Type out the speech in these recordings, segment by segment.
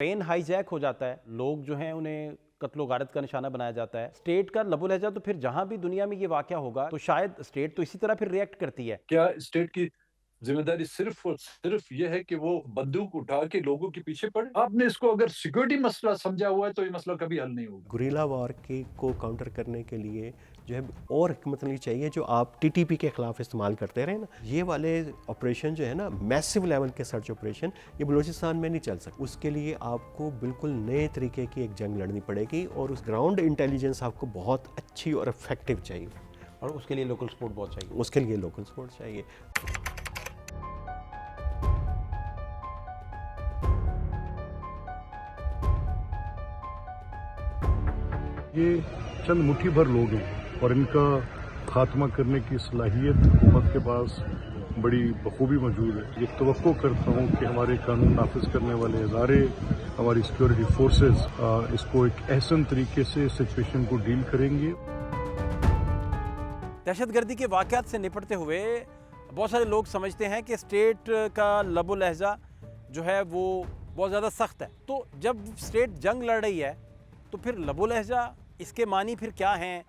Train hijack हो जाता है, लोग जो हैं उन्हें कत्लो गारत का निशाना बनाया जाता है, स्टेट का लबो लहजा तो फिर जहां भी दुनिया में ये वाकया होगा तो शायद स्टेट तो इसी तरह फिर रिएक्ट करती है। क्या स्टेट की जिम्मेदारी सिर्फ और सिर्फ ये है कि वो बंदूक उठा के लोगों के पीछे पड़े? आपने इसको अगर सिक्योरिटी मसला समझा हुआ है तो ये मसला कभी हल नहीं होगा। गुरिल्ला वॉर के को काउंटर करने के लिए जो है और हिकमत नहीं चाहिए जो आप टीटीपी के खिलाफ इस्तेमाल करते रहे ना, ये वाले ऑपरेशन जो है ना, मैसिव लेवल के सर्च ऑपरेशन, ये बलूचिस्तान में नहीं चल सकते। उसके लिए आपको बिल्कुल नए तरीके की एक जंग लड़नी पड़ेगी और उस ग्राउंड इंटेलिजेंस आपको बहुत अच्छी और इफेक्टिव चाहिए, और उसके लिए लोकल सपोर्ट बहुत चाहिए। उसके लिए लोकल सपोर्ट चाहिए। ये चंद मुट्ठी भर लोग हैं और इनका खात्मा करने की सलाहियत हुकूमत के पास बड़ी बखूबी मौजूद है। ये तवक्को करता हूँ कि हमारे कानून नाफिज करने वाले इदारे, हमारी सिक्योरिटी फोर्सेस इसको एक अहसन तरीके से सिचुएशन को डील करेंगे। दहशतगर्दी के वाक़यात से निपटते हुए बहुत सारे लोग समझते हैं कि स्टेट का लबो लहजा जो है वो बहुत ज़्यादा सख्त है। तो जब स्टेट जंग लड़ रही है तो फिर लबो लहजा इसके मानी फिर क्या हैं,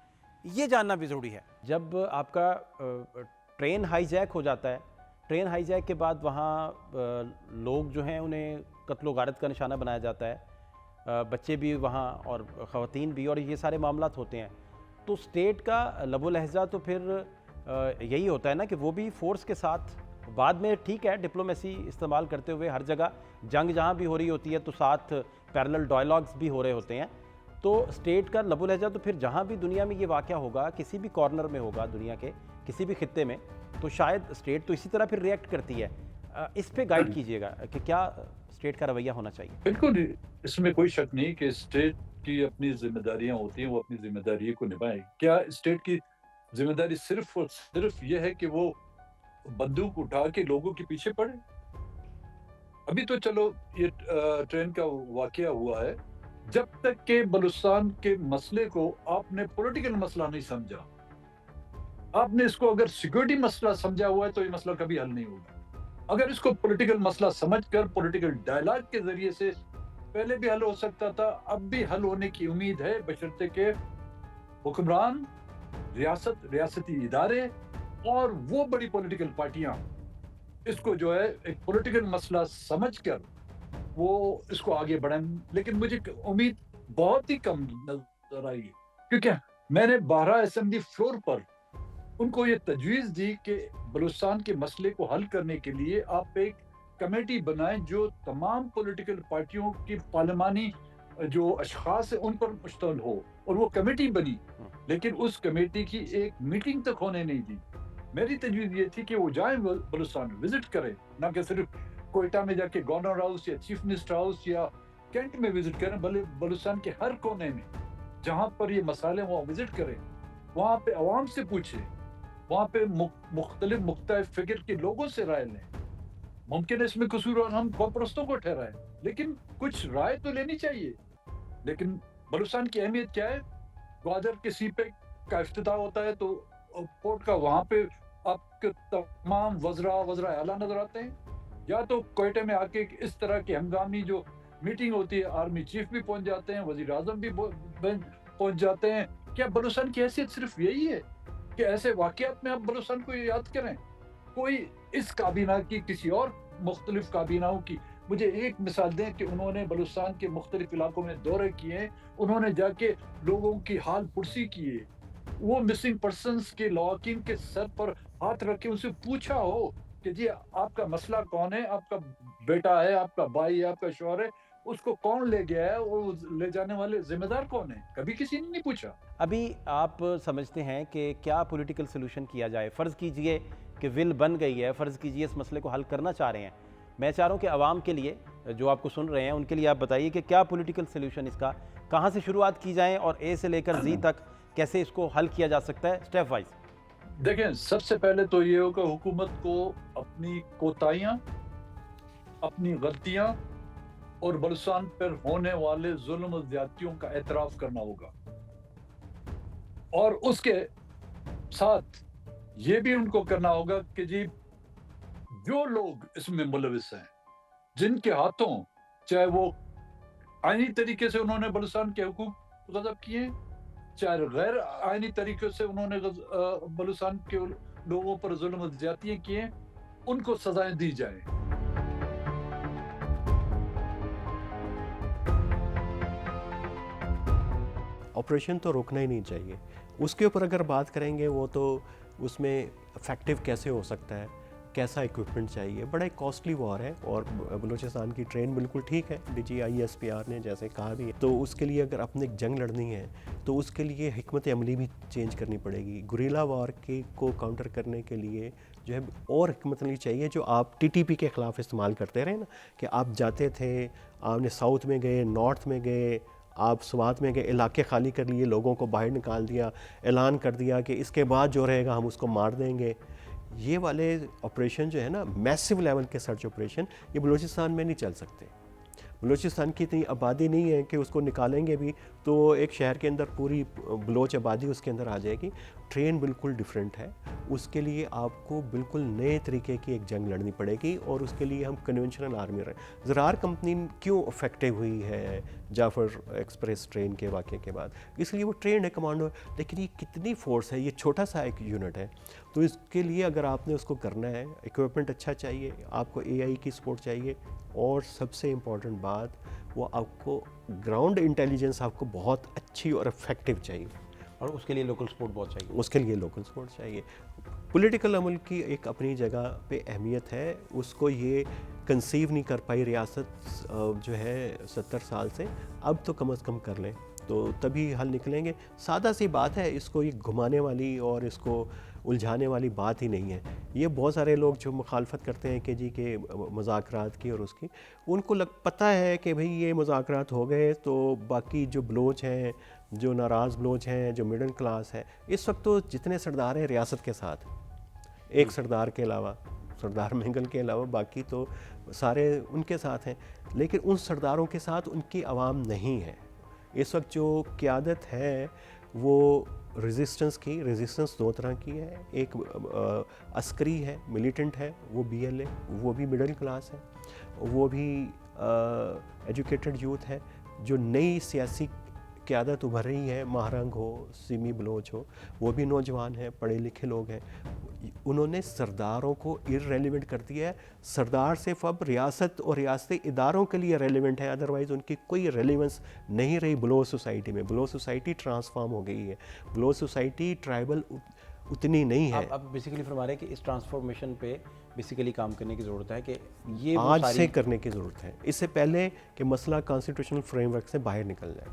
ये जानना भी ज़रूरी है। जब आपका ट्रेन हाईजैक हो जाता है, ट्रेन हाईजैक के बाद वहाँ लोग जो हैं उन्हें कत्लो गारत का निशाना बनाया जाता है, बच्चे भी वहाँ और ख़वातीन भी, और ये सारे मामलात होते हैं। तो स्टेट का लबो लहजा तो फिर यही होता है ना कि वो भी फोर्स के साथ बाद में, ठीक है, डिप्लोमेसी इस्तेमाल करते हुए हर जगह जंग जहाँ भी हो रही होती है तो साथ पैरेलल डायलॉग्स भी हो रहे होते हैं। तो स्टेट का लबो लहजा तो फिर जहाँ भी दुनिया में ये वाक़या होगा, किसी भी कॉर्नर में होगा दुनिया के किसी भी खित्ते में, तो शायद स्टेट तो इसी तरह फिर रिएक्ट करती है। इस पे गाइड कीजिएगा कि क्या स्टेट का रवैया होना चाहिए। बिल्कुल, इसमें कोई शक नहीं कि स्टेट की अपनी जिम्मेदारियां होती हैं, वो अपनी जिम्मेदारी को निभाए। क्या स्टेट की जिम्मेदारी सिर्फ और सिर्फ ये है कि वो बंदूक उठा के लोगों के पीछे पड़े? अभी तो चलो ये ट्रेन का वाकया हुआ है, जब तक के बलूचिस्तान के मसले को आपने पॉलिटिकल मसला नहीं समझा, आपने इसको अगर सिक्योरिटी मसला समझा हुआ है तो ये मसला कभी हल नहीं होगा। अगर इसको पॉलिटिकल मसला समझकर पॉलिटिकल डायलॉग के जरिए से पहले भी हल हो सकता था, अब भी हल होने की उम्मीद है, बशर्ते के हुक्मरान, रियासत, रियासती इदारे और वो बड़ी पॉलिटिकल पार्टियां इसको जो है एक पॉलिटिकल मसला समझकर वो इसको आगे बढ़ाएं। लेकिन मुझे उम्मीद बहुत ही कम नजर आई है, क्योंकि मैंने 12 असेंबली फ्लोर पर उनको ये तजवीज़ दी कि बलूचिस्तान के मसले को हल करने के लिए आप एक कमेटी बनाएं जो तमाम पॉलिटिकल पार्टियों की पार्लिमानी जो अशखास है उन पर मुश्तमिल हो, और वो कमेटी बनी, लेकिन उस कमेटी की एक मीटिंग तक होने नहीं दी। मेरी तजवीज़ ये थी कि वो जाएं बलूचिस्तान, विजिट करें, ना कि सिर्फ कोयटा में जाके गवर्नर हाउस या चीफ मिनिस्टर हाउस या कैंट में विजिट करें, बलूचिस्तान के हर कोने में जहाँ पर ये मसाले वहाँ विजिट करें, वहाँ पे आवाम से पूछें, वहाँ पे मुख्तलिफ मुख्तलिफ फिक्र के लोगों से राय लें। मुमकिन है इसमें कसूर और हम कौमपरस्तों को ठहराएं, लेकिन कुछ राय तो लेनी चाहिए। लेकिन बलूचिस्तान की अहमियत क्या है? ग्वादर के सी पे का इफ्तिताह होता है तो पोर्ट का वहाँ पे आपके तमाम वज़रा आला नजर आते हैं, या तो कोयटे में आके इस तरह की हंगामी जो मीटिंग होती है, आर्मी चीफ भी पहुंच जाते हैं, वज़ीर आज़म भी पहुंच जाते हैं। क्या बलूचिस्तान की हैसियत सिर्फ यही है कि ऐसे वाक़यात में आप बलूचिस्तान को याद करें? कोई इस काबीना की, किसी और मुख्तलिफ काबीनाओं की मुझे एक मिसाल दें कि उन्होंने बलूचिस्तान के मुख्तलिफ इलाकों में दौरे किए, उन्होंने जाके लोगों की हाल पुरसी किए, वो मिसिंग पर्सन्स के लॉकिन के सर पर हाथ रख के उनसे पूछा हो कि जी आपका मसला कौन है, आपका बेटा है, आपका भाई है, आपका शौहर है, उसको कौन ले गया है और ले जाने वाले जिम्मेदार कौन है? कभी किसी ने नहीं पूछा। अभी आप समझते हैं कि क्या पॉलिटिकल सोल्यूशन किया जाए? फ़र्ज़ कीजिए कि विल बन गई है, फ़र्ज़ कीजिए इस मसले को हल करना चाह रहे हैं। मैं चाह रहा हूँ कि आवाम के लिए, जो आपको सुन रहे हैं, उनके लिए आप बताइए कि क्या पॉलिटिकल सोल्यूशन इसका, कहाँ से शुरुआत की जाए और ए से लेकर जी तक कैसे इसको हल किया जा सकता है, स्टेप वाइज। देखें, सबसे पहले तो ये होगा हुकूमत को अपनी कोताहियां, अपनी गलतियां और बलूचिस्तान पर होने वाले जुल्म और ज्यादतियों का एतराफ़ करना होगा, और उसके साथ ये भी उनको करना होगा कि जी जो लोग इसमें मुलविस हैं, जिनके हाथों, चाहे वो आईनी तरीके से उन्होंने बलूचिस्तान के हुकूक गज़ब किए, चाहे गैर आईनी तरीके से उन्होंने बलूचिस्तान के लोगों पर जुल्म और ज़्यादतियाँ किए, उनको सजाएं दी जाएं। ऑपरेशन तो रोकना ही नहीं चाहिए। उसके ऊपर अगर बात करेंगे वो तो उसमें इफेक्टिव कैसे हो सकता है, कैसा इक्विपमेंट चाहिए, बड़ा एक कॉस्टली वॉर है। और बलूचिस्तान की ट्रेन बिल्कुल ठीक है, DGISPR ने जैसे कहा भी है। तो उसके लिए अगर अपने जंग लड़नी है तो उसके लिए हिकमत अमली भी चेंज करनी पड़ेगी। गुरिल्ला वॉर को काउंटर करने के लिए जो है और हिकमत अमली चाहिए, जो आप TTP के ख़िलाफ़ इस्तेमाल करते रहे ना, कि आप जाते थे, आपने साउथ में गए, नॉर्थ में गए, आप स्वात में गए, इलाके खाली कर लिए, लोगों को बाहर निकाल दिया, ऐलान कर दिया कि इसके बाद जो रहेगा हम उसको मार देंगे। ये वाले ऑपरेशन जो है ना, मैसिव लेवल के सर्च ऑपरेशन, ये बलूचिस्तान में नहीं चल सकते। बलूचिस्तान की इतनी आबादी नहीं है कि उसको निकालेंगे भी तो एक शहर के अंदर पूरी बलोच आबादी उसके अंदर आ जाएगी। ट्रेन बिल्कुल डिफरेंट है, उसके लिए आपको बिल्कुल नए तरीके की एक जंग लड़नी पड़ेगी और उसके लिए हम कन्वेंशनल आर्मी रहे। ज़रार कंपनी क्यों अफेक्टिव हुई है जाफर एक्सप्रेस ट्रेन के वाक़े के बाद, इसलिए वो ट्रेन है कमांडो, लेकिन ये कितनी फोर्स है, ये छोटा सा एक यूनिट है। तो इसके लिए अगर आपने उसको करना है, इक्विपमेंट अच्छा चाहिए, आपको AI की सपोर्ट चाहिए, और सबसे इम्पॉर्टेंट बात वो आपको ग्राउंड इंटेलिजेंस आपको बहुत अच्छी और इफेक्टिव चाहिए, और उसके लिए लोकल सपोर्ट बहुत चाहिए। उसके लिए लोकल सपोर्ट चाहिए। पॉलिटिकल अमल की एक अपनी जगह पे अहमियत है, उसको ये कंसीव नहीं कर पाई रियासत जो है 70 साल से, अब तो कम से कम कर लें तो तभी हल निकलेंगे। सादा सी बात है, इसको ये घुमाने वाली और इसको उलझाने वाली बात ही नहीं है। ये बहुत सारे लोग जो मुखालफत करते हैं कि जी के मुज़ाकरात की और उसकी, उनको पता है कि भाई ये मुज़ाकरात हो गए तो बाकी जो बलोच हैं, जो नाराज़ बलोच हैं, जो मिडिल क्लास है, इस वक्त तो जितने सरदार हैं रियासत के साथ, एक सरदार के अलावा, सरदार मेंगल के अलावा बाकी तो सारे उनके साथ हैं, लेकिन उन सरदारों के साथ उनकी आवाम नहीं है। इस वक्त जो क़यादत है वो रेजिस्टेंस दो तरह की है, एक अस्करी है, मिलिटेंट है, वो BLA, वो भी मिडिल क्लास है, वो भी एजुकेटेड यूथ है। जो नई सियासी क़यादत उभर रही है, महारंग हो, सिमी बलोच हो, वो भी नौजवान हैं, पढ़े लिखे लोग हैं। उन्होंने सरदारों को इररेलेवेंट कर दिया है। सरदार सिर्फ अब रियासत और रियासती इदारों के लिए रेलेवेंट है, अदरवाइज़ उनकी कोई रेलेवेंस नहीं रही बलोच सोसाइटी में। बलोच सोसाइटी ट्रांसफॉर्म हो गई है, बलोच सोसाइटी ट्राइबल उतनी नहीं है। अब बेसिकली फरमा रहे हैं कि इस ट्रांसफॉर्मेशन पे बेसिकली काम करने की ज़रूरत है, कि ये आज से करने की ज़रूरत है, इससे पहले कि मसला कॉन्स्टिट्यूशनल फ्रेमवर्क से बाहर निकल जाए।